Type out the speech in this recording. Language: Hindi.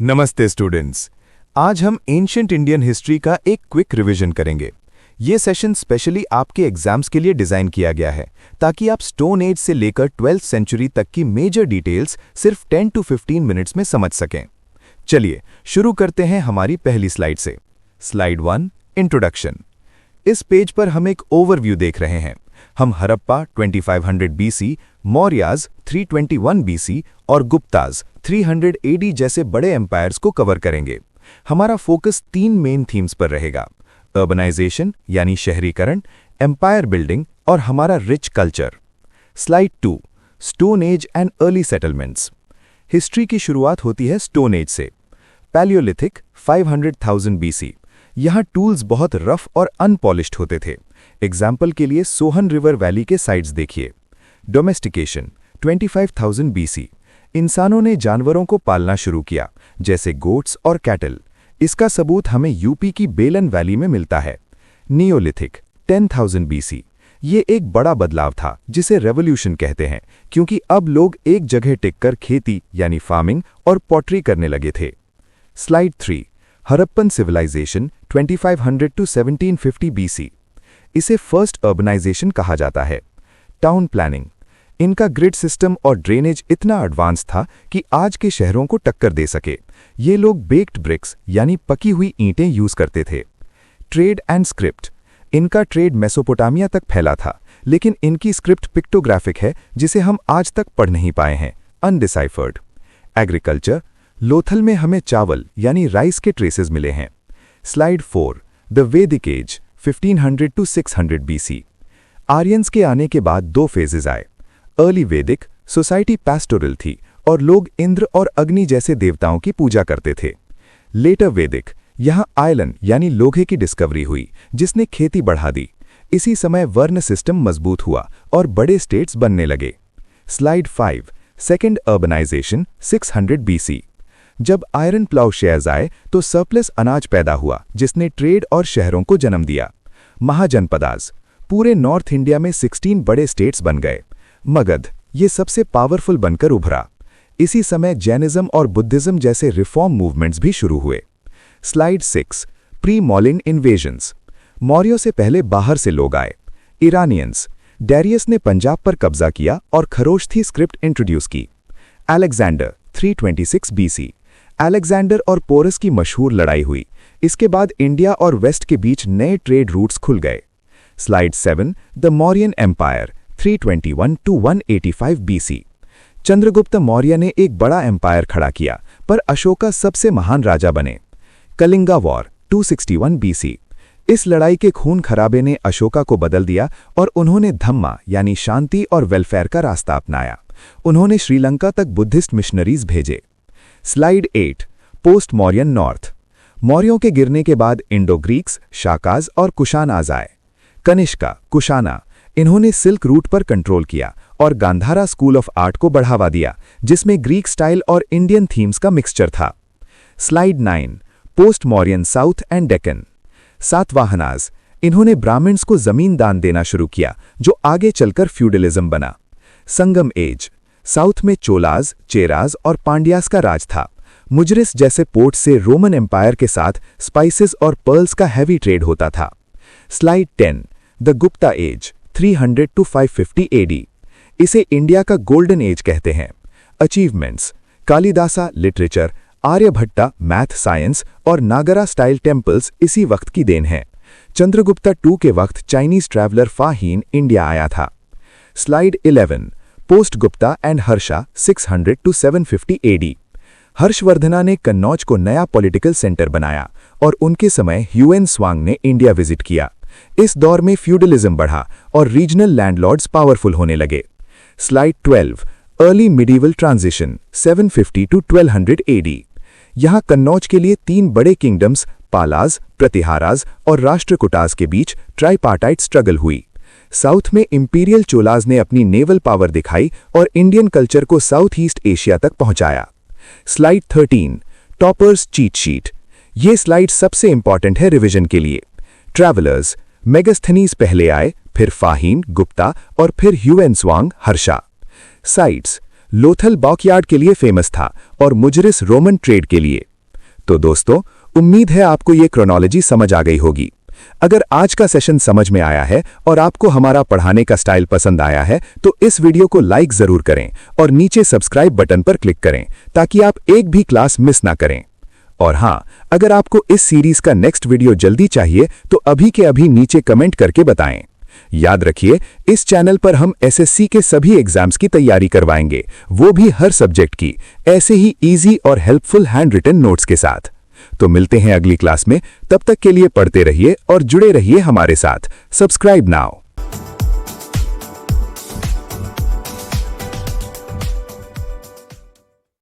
नमस्ते स्टूडेंट्स। आज हम एंशिएंट इंडियन हिस्ट्री का एक क्विक रिवीजन करेंगे। ये सेशन स्पेशली आपके एग्जाम्स के लिए डिज़ाइन किया गया है ताकि आप स्टोन एज से लेकर 12th सेंचुरी तक की मेजर डिटेल्स सिर्फ 10 to 15 मिनट्स में समझ सकें। चलिए शुरू करते हैं हमारी पहली स्लाइड से। Slide 1, introduction. इस पेज पर हम एक ओवरव्यू देख रहे हैं। हम हड़प्पा 2500 BC, मौर्याज 321 BC और गुप्ताज 300 AD जैसे बड़े एम्पायर्स को कवर करेंगे। हमारा फोकस 3 मेन थीम्स पर रहेगा: अर्बनाइजेशन यानी शहरीकरण, एम्पायर बिल्डिंग और हमारा rich culture. Slide 2, stone age and early settlements. History की शुरुआत होती है स्टोन एज से। Palaeolithic 500,000 BC। यहाँ टूल्स बहुत रफ और अनपॉलिश्ड होते थे। एग्जाम्पल के लिए सोहन रिवर वैली के साइट्स देखिए। Domestication 25,000 BC। इंसानों ने जानवरों को पालना शुरू किया, जैसे गोट्स और कैटल। इसका सबूत हमें यूपी की बेलन वैली में मिलता है। Neolithic 10,000 BC। ये एक बड़ा बदलाव था जिसे रेवोल्यूशन कहते हैं, क्योंकि अब लोग एक जगह टिककर खेती यानी फार्मिंग और पॉटरी करने लगे थे। Slide 3, Harappan civilisation 2500 to 1750 BC। इसे फर्स्ट अर्बनाइजेशन कहा जाता है। Town planning. इनका ग्रिड सिस्टम और ड्रेनेज इतना एडवांस था कि आज के शहरों को टक्कर दे सके। ये लोग बेक्ड ब्रिक्स यानी पकी हुई ईंटें यूज करते थे। Trade and script. इनका ट्रेड मेसोपोटामिया तक फैला था, लेकिन इनकी स्क्रिप्ट पिक्टोग्राफिक है जिसे हम आज तक पढ़ नहीं पाए हैं, अनडिसाइफर्ड। एग्रीकल्चर। लोथल में हमें चावल यानी राइस के ट्रेसेस मिले हैं। स्लाइड 4, द वैदिक एज 1500 to 600 BC। आर्यंस के आने के बाद 2 फेजेज आए। अर्ली वैदिक सोसाइटी पैस्टोरल थी और लोग इंद्र और अग्नि जैसे देवताओं की पूजा करते थे। लेटर वैदिक, यहाँ आयलन यानी लोहे की डिस्कवरी हुई जिसने खेती बढ़ा दी। इसी समय वर्ण सिस्टम मजबूत हुआ और बड़े स्टेट्स बनने लगे। Slide 5, second urbanisation 600 BC। जब आयरन प्लाउशेयर्स आए तो सरप्लस अनाज पैदा हुआ जिसने ट्रेड और शहरों को जन्म दिया। महाजनपदास। पूरे नॉर्थ इंडिया में 16 बड़े स्टेट्स बन गए। मगध, ये सबसे पावरफुल बनकर उभरा। इसी समय जैनिज्म और बुद्धिज्म जैसे रिफॉर्म मूवमेंट्स भी शुरू हुए। Slide 6, pre Mauryan invasions. मौर्यों से पहले बाहर से लोग आए। ईरानियंस। डैरियस ने पंजाब पर कब्जा किया और खरोष्ठी स्क्रिप्ट इंट्रोड्यूस की। Alexander 326 BC। अलेक्जेंडर और पोरस की मशहूर लड़ाई हुई। इसके बाद इंडिया और वेस्ट के बीच नए ट्रेड रूट्स खुल गए। Slide 7, the Mauryan empire 321 to 185 BC। Chandragupta Maurya ने एक बड़ा एम्पायर खड़ा किया, पर अशोका सबसे महान राजा बने। Kalinga war 261 BC। इस लड़ाई के खून खराबे ने अशोका को बदल दिया और उन्होंने धम्मा यानी शांति और वेलफेयर का रास्ता अपनाया। उन्होंने श्रीलंका तक बुद्धिस्ट मिशनरीज भेजे। Slide 8, post Mauryan north. मौर्यों के गिरने के बाद इंडो ग्रीक्स, शाकाज और कुशानाज आए। कनिष्का, कुशाना, इन्होंने सिल्क रूट पर कंट्रोल किया और गांधारा स्कूल ऑफ आर्ट को बढ़ावा दिया, जिसमें ग्रीक स्टाइल और इंडियन थीम्स का मिक्सचर था। Slide 9, post Mauryan south and Deccan. Satavahanas, इन्होंने ब्राह्मण्स को जमीन दान देना शुरू किया, जो आगे चलकर फ्यूडलिज्म बना। संगम एज। साउथ में चोलाज, चेराज और पांड्यास का राज था। मुजरिस जैसे पोर्ट से रोमन एम्पायर के साथ स्पाइसेस और पर्ल्स का हैवी ट्रेड होता था। Slide 10, the Gupta age 300 to 550 AD। इसे इंडिया का गोल्डन एज कहते हैं। Achievements. Kalidasa literature, Aryabhatta math science और नागरा स्टाइल टेम्पल्स इसी वक्त की देन है। चंद्रगुप्ता II के वक्त चाइनीज ट्रैवलर फाहीन इंडिया आया था। Slide 11, post Gupta and Harsha 600 to 750 AD। Harshavardhana ने कन्नौज को नया पॉलिटिकल सेंटर बनाया और उनके समय ह्यूएन स्वांग ने इंडिया विजिट किया। इस दौर में फ्यूडलिज्म बढ़ा और रीजनल लैंडलॉर्ड्स पावरफुल होने लगे। Slide 12, early medieval transition 750 to 1200 AD। यहाँ कन्नौज के लिए 3 बड़े किंगडम्स पालाज, प्रतिहाराज और राष्ट्रकूटाज के बीच ट्राइपार्टाइट स्ट्रगल हुई। साउथ में इंपीरियल चोलाज ने अपनी नेवल पावर दिखाई और इंडियन कल्चर को साउथ ईस्ट एशिया तक पहुंचाया। Slide 13, toppers cheat sheet. ये स्लाइड सबसे इंपॉर्टेंट है रिवीजन के लिए। ट्रैवलर्स। मेगास्थनीज पहले आए, फिर फाहीन, गुप्ता और फिर ह्यूएन स्वांग, हर्षा। साइट्स। लोथल बॉकयार्ड के लिए फेमस था और मुजरिस रोमन ट्रेड के लिए। तो दोस्तों, उम्मीद है आपको ये क्रोनोलॉजी समझ आ गई होगी। अगर आज का सेशन समझ में आया है और आपको हमारा पढ़ाने का स्टाइल पसंद आया है तो इस वीडियो को लाइक जरूर करें और नीचे सब्सक्राइब बटन पर क्लिक करें ताकि आप एक भी क्लास मिस ना करें। और हाँ, अगर आपको इस सीरीज का नेक्स्ट वीडियो जल्दी चाहिए तो अभी के अभी नीचे कमेंट करके बताएं। याद रखिए, इस चैनल पर हम एसएससी के सभी एग्जाम्स की तैयारी करवाएंगे, वो भी हर सब्जेक्ट की, ऐसे ही इजी और हेल्पफुल हैंड रिटन नोट्स के साथ। तो मिलते हैं अगली क्लास में, तब तक के लिए पढ़ते रहिए और जुड़े रहिए हमारे साथ। Subscribe now.